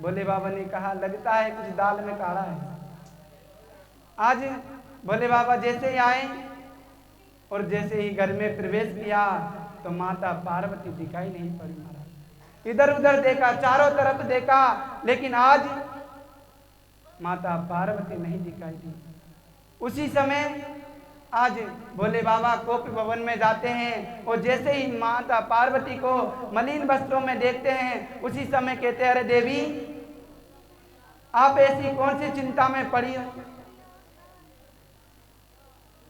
भोले बाबा ने कहा लगता है कुछ दाल में काढ़ा है। आज भोले बाबा जैसे ही आए और जैसे ही घर में प्रवेश किया तो माता पार्वती दिखाई नहीं पड़ी महाराज। इधर उधर देखा, चारों तरफ देखा, लेकिन आज माता पार्वती नहीं दिखाई दी। उसी समय आज भोले बाबा कोप भवन में जाते हैं और जैसे ही माता पार्वती को मलिन वस्त्रों में देखते हैं उसी समय कहते हैं अरे देवी आप ऐसी कौन सी चिंता में पड़ी हो।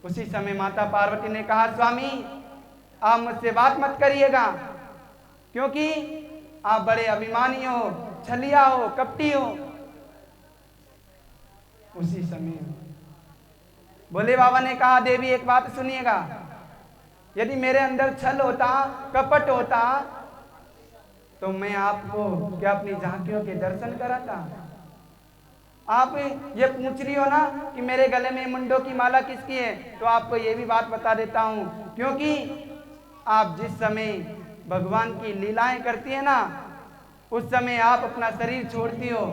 उसी समय माता पार्वती ने कहा स्वामी आप मुझसे बात मत करिएगा क्योंकि आप बड़े अभिमानी हो, छलिया हो, कपटी हो। उसी समय भोले बाबा ने कहा देवी एक बात सुनिएगा, यदि मेरे अंदर छल होता, कपट होता तो मैं आपको क्या अपनी झांकियों के दर्शन कराता। आप ये पूछ रही हो ना कि मेरे गले में मुंडों की माला किसकी है, तो आपको ये भी बात बता देता हूं क्योंकि आप जिस समय भगवान की लीलाएं करती है ना उस समय आप अपना शरीर छोड़ती हो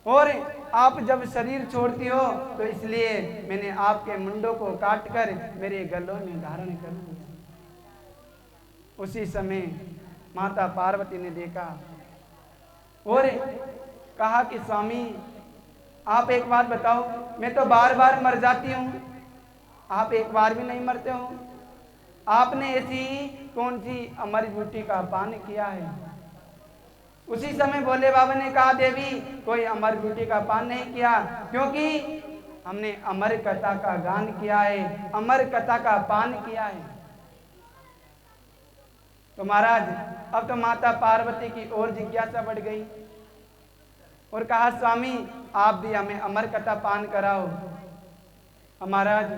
और आप जब शरीर छोड़ती हो तो इसलिए मैंने आपके मुंडों को काटकर मेरे गलों में धारण कर लिया। उसी समय माता पार्वती ने देखा और कहा कि स्वामी आप एक बात बताओ, मैं तो बार बार मर जाती हूँ, आप एक बार भी नहीं मरते हो। आपने ऐसी कौन सी अमर बूटी का पान किया है। उसी समय भोले बाबा ने कहा देवी कोई अमर बूटी का पान नहीं किया क्योंकि हमने अमर कथा का गान किया है, अमर कथा का पान किया है। तो महाराज अब तो माता पार्वती की और जिज्ञासा बढ़ गई और कहा स्वामी आप भी हमें अमर कथा पान कराओ। महाराज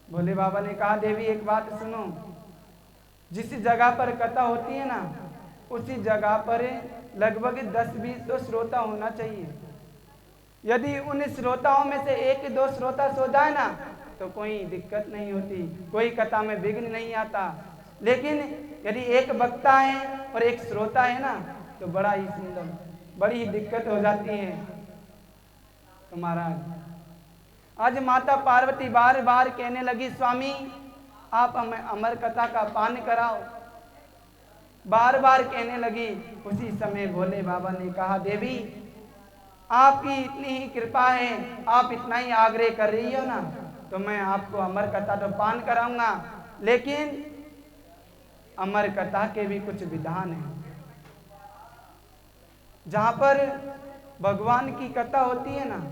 भोले बाबा ने कहा देवी एक बात सुनो, जिस जगह पर कथा होती है ना उसी जगह पर लगभग 10-20 तो श्रोता होना चाहिए। यदि उन श्रोताओं में से 1-2 श्रोता सो जाए ना तो कोई दिक्कत नहीं होती, कोई कथा में विघ्न नहीं आता। लेकिन यदि एक वक्ता है और एक श्रोता है ना तो बड़ा ही सुंदर, बड़ी ही दिक्कत हो जाती है। तो महाराज आज माता पार्वती बार बार कहने लगी स्वामी आप हमें अमर कथा का पान कराओ, बार बार कहने लगी। उसी समय भोले बाबा ने कहा देवी आपकी इतनी ही कृपा है, आप इतना ही आग्रह कर रही हो ना तो मैं आपको अमर कथा तो पान कराऊंगा, लेकिन अमर कथा के भी कुछ विधान हैं। जहां पर भगवान की कथा होती है ना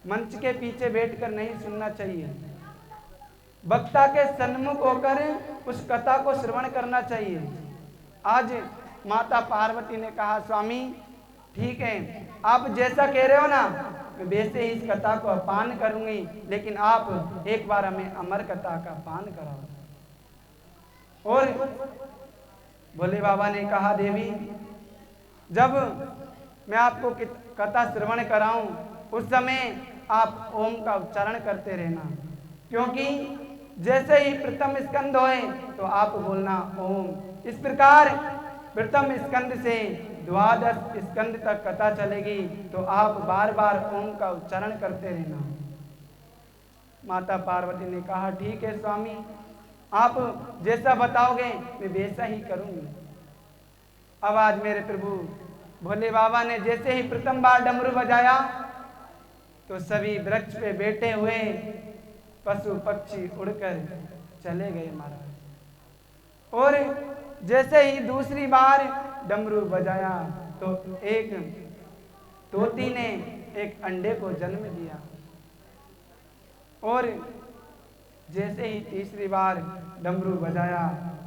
मंच के पीछे बैठकर नहीं सुनना चाहिए, वक्ता के सन्मुख होकर उस कथा को श्रवण करना चाहिए। आज माता पार्वती ने कहा स्वामी ठीक है आप जैसा कह रहे हो ना मैं वैसे ही इस कथा को पान करूंगी, लेकिन आप एक बार हमें अमर कथा का पान कराओ। और भोले बाबा ने कहा देवी जब मैं आपको कथा श्रवण कराऊं उस समय आप ओम का उच्चारण करते रहना, क्योंकि जैसे ही प्रथम स्कंद होए तो आप बोलना ओम। इस प्रकार प्रथम स्कंद से द्वादश स्कंद तक कथा चलेगी तो आप बार बार ओम का उच्चारण करते रहना। माता पार्वती ने कहा ठीक है स्वामी आप जैसा बताओगे मैं वैसा ही करूंगी। अब आज मेरे प्रभु भोले बाबा ने जैसे ही प्रथम बार डमरू बजाया तो सभी वृक्ष पे बैठे हुए पशु पक्षी उड़कर चले गए महाराज। और जैसे ही दूसरी बार डमरू बजाया तो एक तोती ने एक अंडे को जन्म दिया और जैसे ही तीसरी बार डमरू बजाया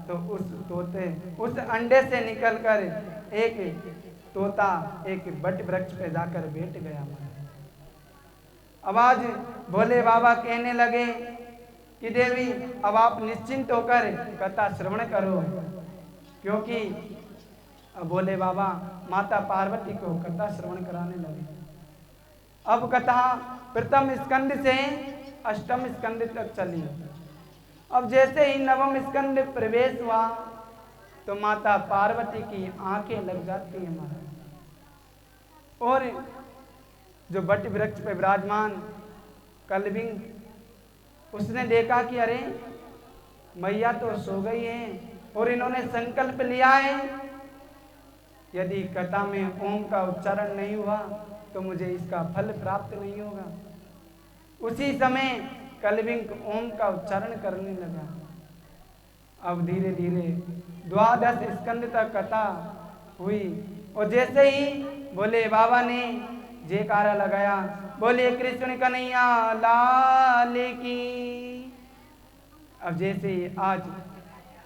तो उस अंडे से निकलकर एक तोता एक बट वृक्ष पे जाकर बैठ गया। अब आज भोले बाबा कहने लगे कि देवी अब आप निश्चिंत होकर कथा श्रवण करो, क्योंकि भोले बाबा माता पार्वती को कथा श्रवण कराने लगे। अब कथा प्रथम स्कंद से अष्टम स्कंद तक चली। अब जैसे ही नवम स्कंद प्रवेश हुआ तो माता पार्वती की आंखें लग जाती है महाराज। और जो बट वृक्ष पे विराजमान कलविंग, उसने देखा कि अरे मैया तो सो गई है और इन्होंने संकल्प लिया है यदि कथा में ओम का उच्चारण नहीं हुआ तो मुझे इसका फल प्राप्त नहीं होगा। उसी समय कलविंग ओम का उच्चारण करने लगा। अब धीरे धीरे 12 स्कंद तक कथा हुई और जैसे ही भोले बाबा ने जयकारा लगाया, बोले कृष्ण कन्हैया लाल की। अब जैसे ही आज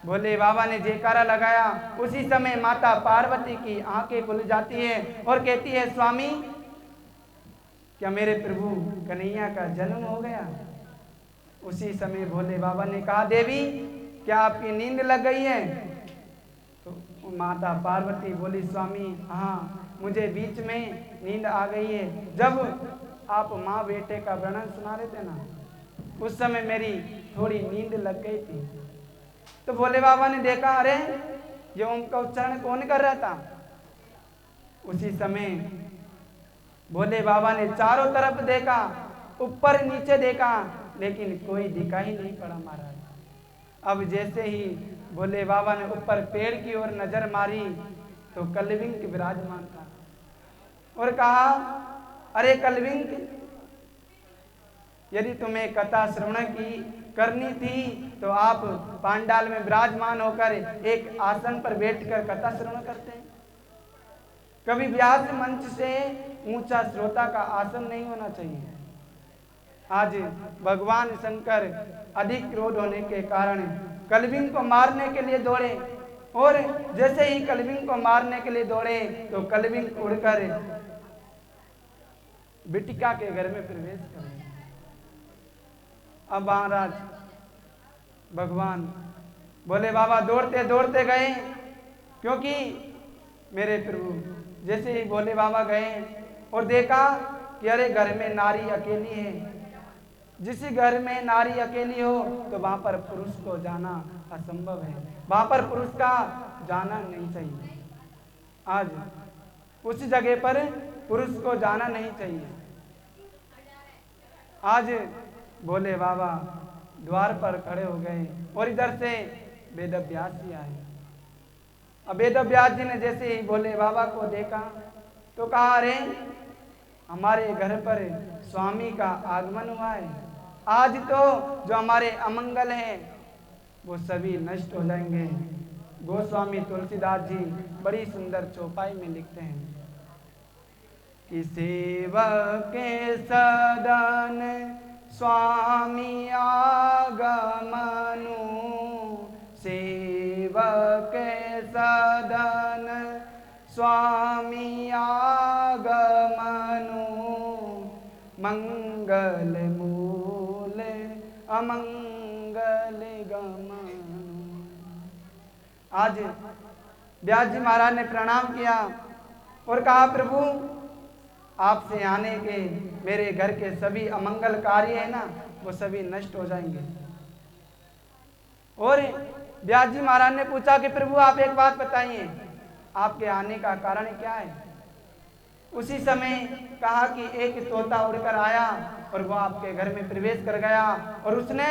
भोले बाबा ने जयकारा लगाया, उसी समय माता पार्वती की आंखें खुल जाती है और कहती है स्वामी क्या मेरे प्रभु कन्हैया का जन्म हो गया। उसी समय भोले बाबा ने कहा देवी क्या आपकी नींद लग गई है। तो माता पार्वती बोली स्वामी हाँ मुझे बीच में नींद आ गई है। जब आप माँ बेटे का वर्णन सुना रहे थे ना, उस समय मेरी थोड़ी नींद लग गई थी। तो भोले बाबा ने देखा अरे ये ओम का उच्चारण कौन कर रहा था। उसी समय भोले बाबा ने चारों तरफ देखा, ऊपर नीचे देखा, लेकिन कोई दिखाई नहीं पड़ा महाराज। अब जैसे ही भोले बाबा ने ऊपर पेड़ की ओर नजर मारी तो कलविंग विराजमान था और कहा अरे कलविंग यदि तुम्हें कथा श्रवण की करनी थी तो आप पांडाल में विराजमान होकर एक आसन पर बैठकर कथा श्रवण करते हैं। कभी व्यास मंच से ऊंचा श्रोता का आसन नहीं होना चाहिए। आज भगवान शंकर अधिक क्रोध होने के कारण कलविंग को मारने के लिए दौड़े और जैसे ही कलविंग को मारने के लिए दौड़े तो कलविंग उड़कर बिटिका के घर में प्रवेश कर गए। अब महाराज भगवान भोले बाबा दौड़ते दौड़ते गए, क्योंकि मेरे प्रभु जैसे ही भोले बाबा गए और देखा कि अरे घर में नारी अकेली है। जिस घर में नारी अकेली हो तो वहां पर पुरुष को जाना असंभव है, वहां पर पुरुष का जाना नहीं चाहिए। आज उस जगह पर पुरुष को जाना नहीं चाहिए। आज भोले बाबा द्वार पर खड़े हो गए और इधर से वेद व्यास जी आए। अब वेद व्यास जी ने जैसे ही भोले बाबा को देखा तो कहा अरे हमारे घर पर स्वामी का आगमन हुआ है। आज तो जो हमारे अमंगल हैं वो सभी नष्ट हो जाएंगे। गोस्वामी तुलसीदास जी बड़ी सुंदर चौपाई में लिखते हैं कि सेवक के सदन स्वामी आगमनु, सेवक के सदन स्वामी आगमनु, मंगल मूल अमंगल गमनु। आज व्यास जी महाराज ने प्रणाम किया और कहा प्रभु आपसे आने के मेरे घर के सभी अमंगल कार्य है ना वो सभी नष्ट हो जाएंगे। और व्यास जी महाराज ने पूछा कि प्रभु आप एक बात बताइए आपके आने का कारण क्या है। उसी समय कहा कि एक तोता उड़कर आया और वो आपके घर में प्रवेश कर गया और उसने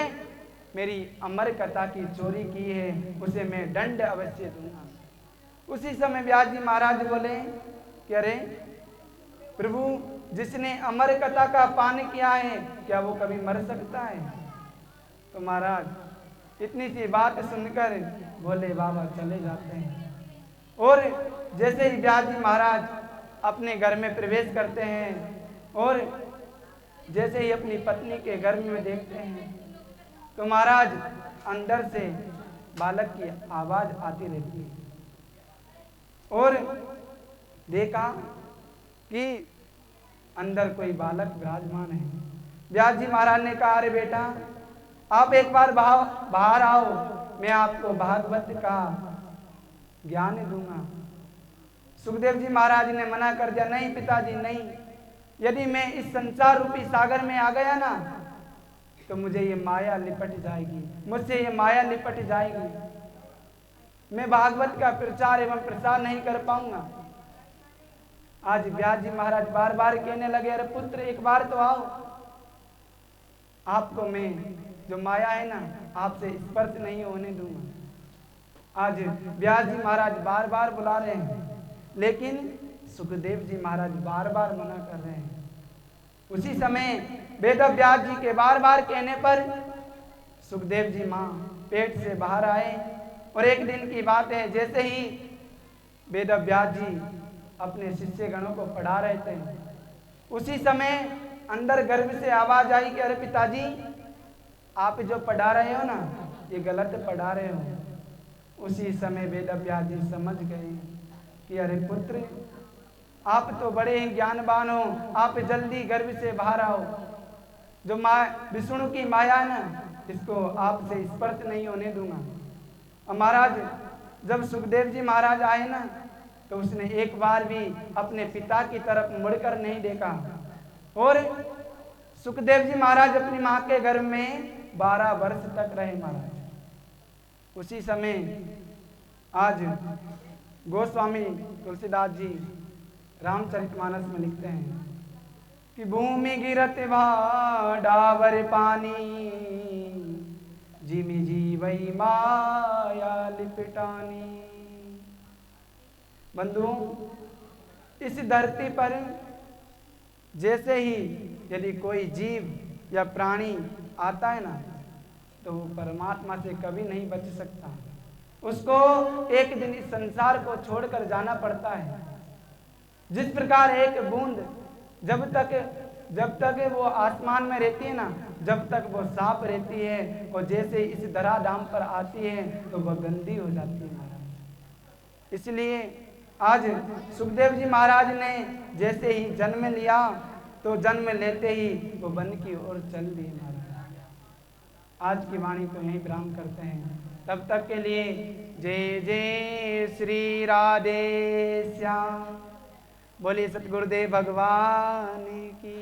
मेरी अमर कथा की चोरी की है, उसे मैं दंड अवश्य दूंगा। उसी समय व्यास जी महाराज बोले कि अरे प्रभु जिसने अमर कथा का पान किया है क्या वो कभी मर सकता है। तो महाराज इतनी सी बात सुनकर भोले बाबा चले जाते हैं। और जैसे ही व्यास जी महाराज अपने घर में प्रवेश करते हैं और जैसे ही अपनी पत्नी के गर्भ में देखते हैं तो महाराज अंदर से बालक की आवाज आती रहती है और देखा कि अंदर कोई बालक विराजमान है। व्यास जी महाराज ने कहा अरे बेटा आप एक बार बाहर आओ, मैं आपको भागवत का ज्ञान दूंगा। सुखदेव जी महाराज ने मना कर दिया, नहीं पिताजी नहीं, यदि मैं इस संसार रूपी सागर में आ गया ना तो मुझे ये माया लिपट जाएगी, मुझसे ये माया लिपट जाएगी। मैं भागवत का प्रचार एवं प्रसार नहीं कर पाऊंगा। आज व्यास जी महाराज बार बार कहने लगे, अरे पुत्र एक बार तो आओ, आपको मैं जो माया है ना आपसे स्पर्श नहीं होने दूंगा। आज व्यास जी महाराज बार बार बुला रहे हैं, लेकिन सुखदेव जी महाराज बार बार मना कर रहे हैं। उसी समय वेद व्यास जी के बार बार कहने पर सुखदेव जी माँ पेट से बाहर आए। और एक दिन की बात है, जैसे ही वेद व्यास जी अपने शिष्य गणों को पढ़ा रहे थे, उसी समय अंदर गर्भ से आवाज आई कि अरे पिताजी, आप जो पढ़ा रहे हो ना ये गलत पढ़ा रहे हो। उसी समय वेद व्यास जी समझ गए कि अरे पुत्र, आप तो बड़े ही ज्ञानवान हो, आप जल्दी गर्भ से बाहर आओ। जो विष्णु की माया है ना, इसको आपसे स्पर्श नहीं होने दूंगा। और महाराज जब सुखदेव जी महाराज आए ना, तो उसने एक बार भी अपने पिता की तरफ मुड़कर नहीं देखा। और सुखदेव जी महाराज अपनी माँ के गर्भ में 12 वर्ष तक रहे महाराज। उसी समय आज गोस्वामी तुलसीदास जी रामचरितमानस में लिखते हैं कि भूमि गिरत डावर पानी, जिमि जीवई माया लिपटानी। बंधुओं, इस धरती पर जैसे ही यदि कोई जीव या प्राणी आता है ना, तो वो परमात्मा से कभी नहीं बच सकता। उसको एक दिन इस संसार को छोड़कर जाना पड़ता है। जिस प्रकार एक बूंद जब तक वो आसमान में रहती है ना, जब तक वो साफ रहती है, और जैसे इस धराधाम पर आती है तो वह गंदी हो जाती है महाराज। इसलिए आज सुखदेव जी महाराज ने जैसे ही जन्म लिया, तो जन्म लेते ही वो वन की ओर चल दिए महाराज। आज की वाणी को यहीं विराम करते हैं। तब तक के लिए जय जय श्री राधे श्याम। बोलिए सतगुरुदेव भगवान की।